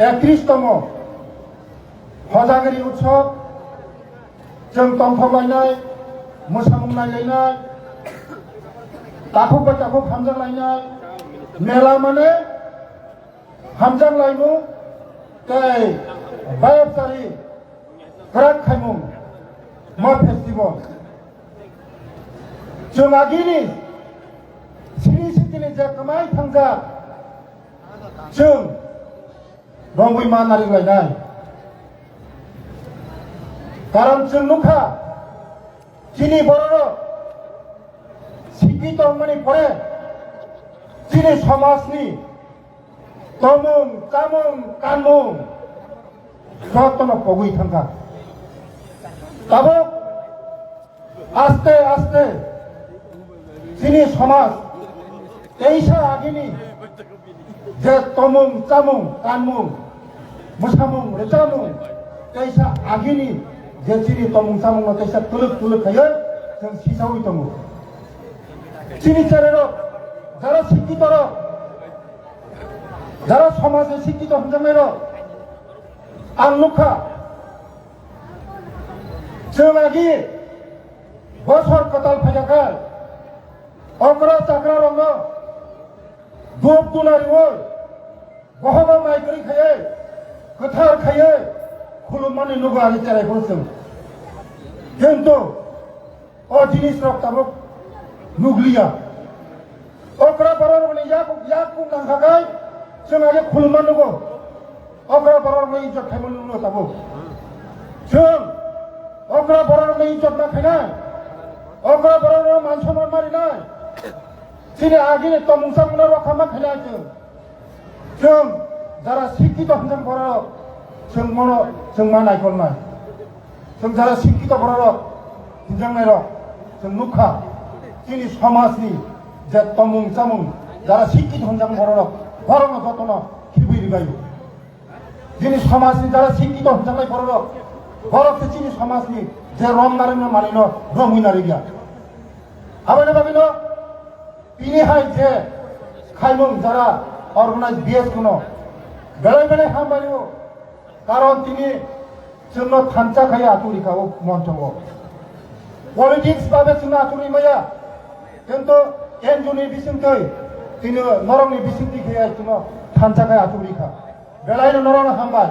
31তম हजागिरि उत्सव जों दंफां गायनाय मोसामुंनाय गायनाय दाखुब दाखुब हामजांलायनाय मेला माने हामजांलायमु तै बायबसारि गराग खायमुं मा फेस्टिवल जों आगिनि सिरि सिथिनि जे कमाय थांजा जों रंगुइ मा नारिलायनाय कारण जों नुखा जिनि बर' शिक्षित माने परे जिनि समाजनि तमुं कामुं कानमुं जतन पगुइ थांगा दाबो आस्ते आस्ते जिनि समाज ऐसा आगिनि जे तमुं कामुं कानमुं मोसामुं रोजामुं ऐसा आगिनि जे जिनि तमुं सामुं तैसा तुलुक तुलुक खायो जों सिसावै दङ जिनि चेरेरो যারা শিক্ষিত যারা সমাজে শিক্ষিত হঞ্জামের आं नुखा जों आगि बसर कताल फायजाखाय अग्र चाक्रा रंग दुब दुलारिवो बहाबा माइकरि खायो गोथार खायो खुलुमनानै नुगो आगि चेरायखौ जों किन्तु अ जिनिस रक्ताबो नुग्लिया अग्रा बर'नि याकु नांखाखाय जों आगे खुलुमना नुगो अग्रा बर'नि इज्जत खायमोन नुनो ताबो जों अग्रा बर'नि इज्जत नाखायनाय अग्रा बर'नि मान सन्मान मारिनाय जिनि आगिनि तमुंसामुंना रखा मा खायनाय जों যারা শিক্ষিত হঞ্জাं बर' जों मा नायखलनाय जों যারা শিক্ষিত बर' হঞ্जांनाय जों नुखा जिनि समाजनि जे तमुं सामुं যারা শিক্ষিত হঞ্জাं बर' बर'नो जतन खिबुइ रिगायो जिनि समाजनि যারা শিক্ষিত হঞ্जांनाय बर' बर'खौ जिनि समाजनि जे रं नारेंनो मानिनो रंगुइ नारि गैया आबायनो बागिनो बिनिहाय जे खायमुं যারা অর্গানাইজ বিএস কোনো বেলায় বেলায় হামবায়ো কারণ তিনি জন্য থানচা খাই আতুরিখাও মঞ্চঙ্গ পলিটিক্স ভাবে जों আতুরি মায়া কিন্তু এনজুনি বিসিংতৈ তিনি নরংনি বিসিংতি খাই जों থানচা খাই আতুরিখা বেলায় নরং হামবাय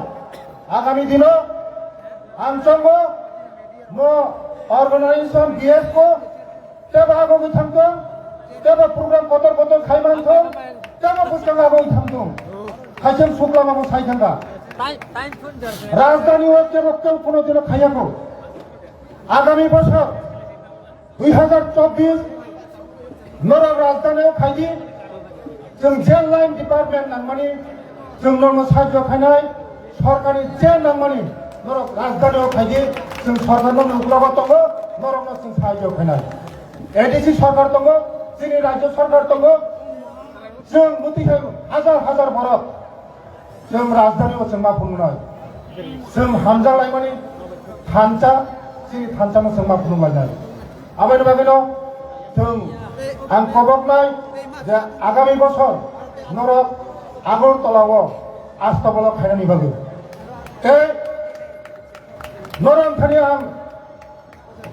আগামী দিনো आंचंग म অর্গানাইজেশন বিএস को तेबा आगोगै थांदों तेबा प्रग्राम कतर कतर खायमानथों तेबा बुस्थुं आगोगै थांदों खायसेम सुब्लामाबो सायथांगा राजधानी जेबो केउ कोनो दिनो खायाखौ आगामी बছর 2024 नरक राजधानीयाव खायदि जों जेल लाइन डिपार्टमेन्ट नांमानि जों नरनो साहाय्य खायनाय सरकारि जेल नांमानि नरक राजधानीयाव खायदि जों सरकारनो नुग्लाबा दङ नरकनो जों साहाय्य खायनाय एडिसि सरकार दङ जोंनि राज्य सरकार दङ जों मुथिखाय हाजार हाजार बर' जों राजधानीयाव जों मा बुंनाय जों हामजांलायमानि थानचा जोंनि थानचानो जों मा बुंलायनाय आबायनो बागिनो जों आं खबरनाय जे आगामी बছর नरक आगरतलाव आस्थाबला खायनायनि बागै नरक थानि आं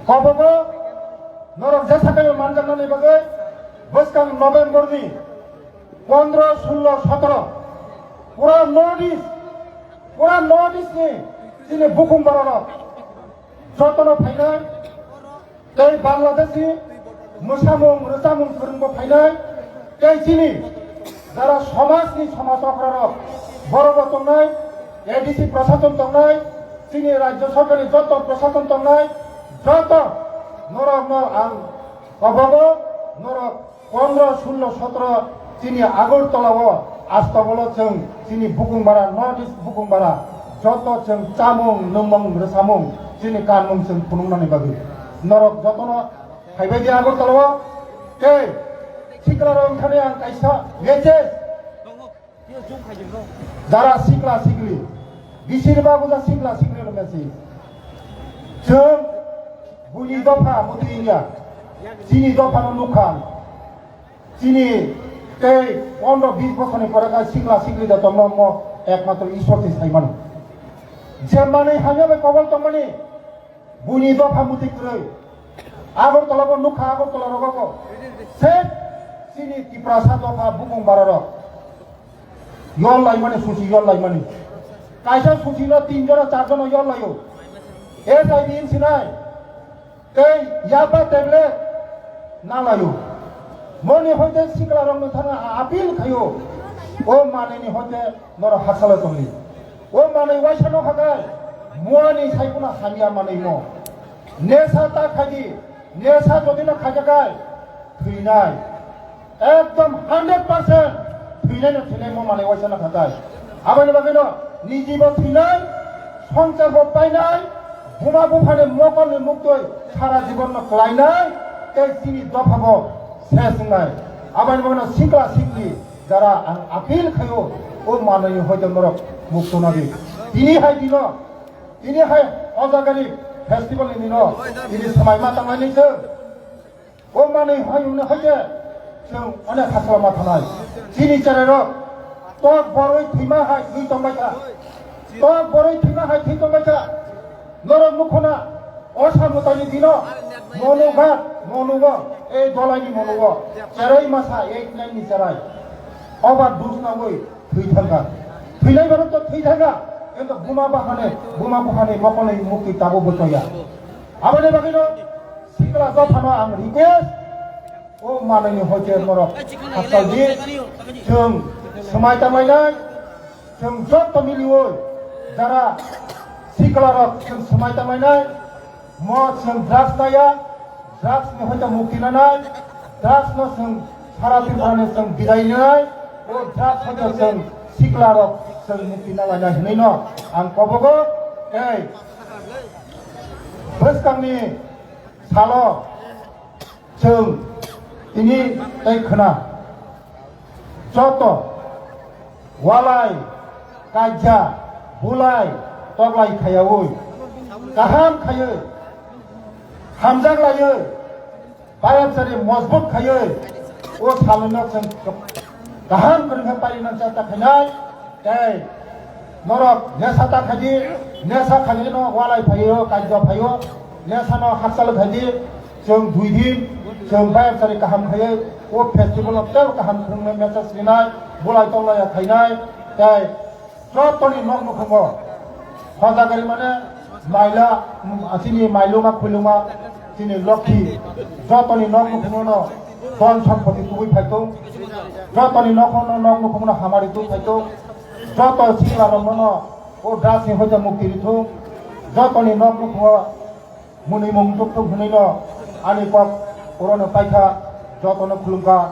खबरबो नरक जेसाखाय मानजांनायनि बागै बोसकां नभेम्बरनि 15, 16, 17 पूरा नॉर्थ ईस्टनि जिनि बुकुमबाराव जतन फायनाय तै बांलादेशनि मोसामुं रोजामुं फोरोंबो फायनाय तै जिनि যারা समाजनि समाजाव बर'बो दंनाय एडिसि प्रशासन दंनाय जोंनि राज्य सरकारनि जत प्रशासन दंनाय जत नरकनो आं खबरबो नरक 15, 16, 17 जिनि आगरतलाव आस्थाबला जों जिनि बुकुमबारा नर्थ ईस्ट बुकुमबारा जत जों चामुं नोमुं रोसामुं जिनि कानमुं जों खुलुमनानै बागै नरक जतनो फायबायदि आगरतलाव तै सिक्लाराव ओंखारनाय आं कायसा मेसेज যারা सिक्ला सिक्लि बिसोरबाबो जा सिक्ला सिक्लिनो मेसेज जों बुनि दफा मुथिया जिनि दफानो नुखां जिनि এই 15-20 বছরের পরে শিখলা শিখলি দা তন্ন একমাত্র ঈশ্বরকে সাইমানো যে মানে হাইবে কবল তমানি বুনি দফা মুতি করে আগরতলাবো নুখা আগরতলা রগাবো সে চিনি ত্রিপুরা দফা বুকুং বারার ইয়ল লাইমানে সুচি ইয়ল লাইমানে কাইসা সুচিল 3 জন 4 জন ইয়ল লাইও HIV ইনসিনাই এই ইয়াবা ট্যাবলেট না লাইও মনে হইতে শিকলা রং থানা আপিল খাইও ও মানেনি হইতে নর হাসালে তলি ও মানে ওয়াইসানো খাগাই মুয়ানি সাইকুনা হামিয়া মানে ম নেশা তা খাজি নেশা যদি না খাজাগাই থুইনাই একদম 100% থুইনাই না থুইনাই ম মানে ওয়াইসানো খাগাই আবানি বাগেনো নিজিব থুইনাই সংসার পাইনাই হুমা বুফানে মকলে মুক্তই সারা জীবন ক্লাইনাই এই চিনি দফাবো শেষ নাই আবানি বাগেনো শিকলা শিকলি যারা আপিল খাইও ও মানে হইতে নরক মুক্ত নাবি তিনি হাই অজাগারি ফেস্টিভেল নিন তিনি সময় मा तांनायनिसो ও মানে হাইউনে হইতে जों अनेक हासलामा थानाय তিনি চারের তো বড়ই থিমা হাই দুই তংবাইকা তো বড়ই থিমা হাই থি তংবাইকা নরক মুখনা অসামতানি দিন মনোঘাত মনোগ এই দলাইনি মনোগ চারাই মাসা এই নাইনি চারাই অবাদ দুসনাবই থুই থাকা থুইনাই বারো তো থুই থাকা কিন্তু বুমা বাহানে মকলে মুক্তি তাবো বচয়া আবানি বাগিনো শিকলা দফানো आं रिक्वेस्ट ও মাননি হইতে নরক হাসালজি जों समाय तामायनाय जों जत मिलियो যারা শিকলা রক जों समाय तामायनाय मद जों ड्राग्स नाया ड्राग्स नि হইতে মুক্তি নানাय ड्राग्स न जों सारा दिनफोरानो जों बिदायनाय ও ड्राग्स হইতে जों শিকলা রক जों मुक्ति नालायनाय हनै न आं कबगो এই बोसकांनि सालो जों ini এই खोना যত ওয়ালাই কাজা বুলাই তগলাই খায়াও गाहाम खायो हामजां लायो बायाबसारि मजबुत खायो ओ सालनो जों गाहाम फोरोंनो पारिनो जाता खायनाय এই नरक नेसा ताखादि नेसा खालिनो वालाय फायो काजा फायो नेसानो हासाल खादि जों 2 दिन जों बायाबसारि गाहाम खायो ओ फेस्टिभेल अफ गाहाम फोरोंनो मेसेज लिनाय बुलाय तलाया खायनाय এই जतनि नक नखमो हजागारि माने माइला आसिनि माइलुमा खुलुमा दिनै लक्ष्मी जतनि नक नखमो धन सम्पत्ति कुबै फाइतो जतनि नखनो नक नखमो हामारि तु फाइतो जत सिला रमनो ओ दासि होइता मुक्ति रिथु जतनि नक नखमो मुनि मुंतुक हुनैनो आनि पप पुरनो पाइखा जतनो खुलुमका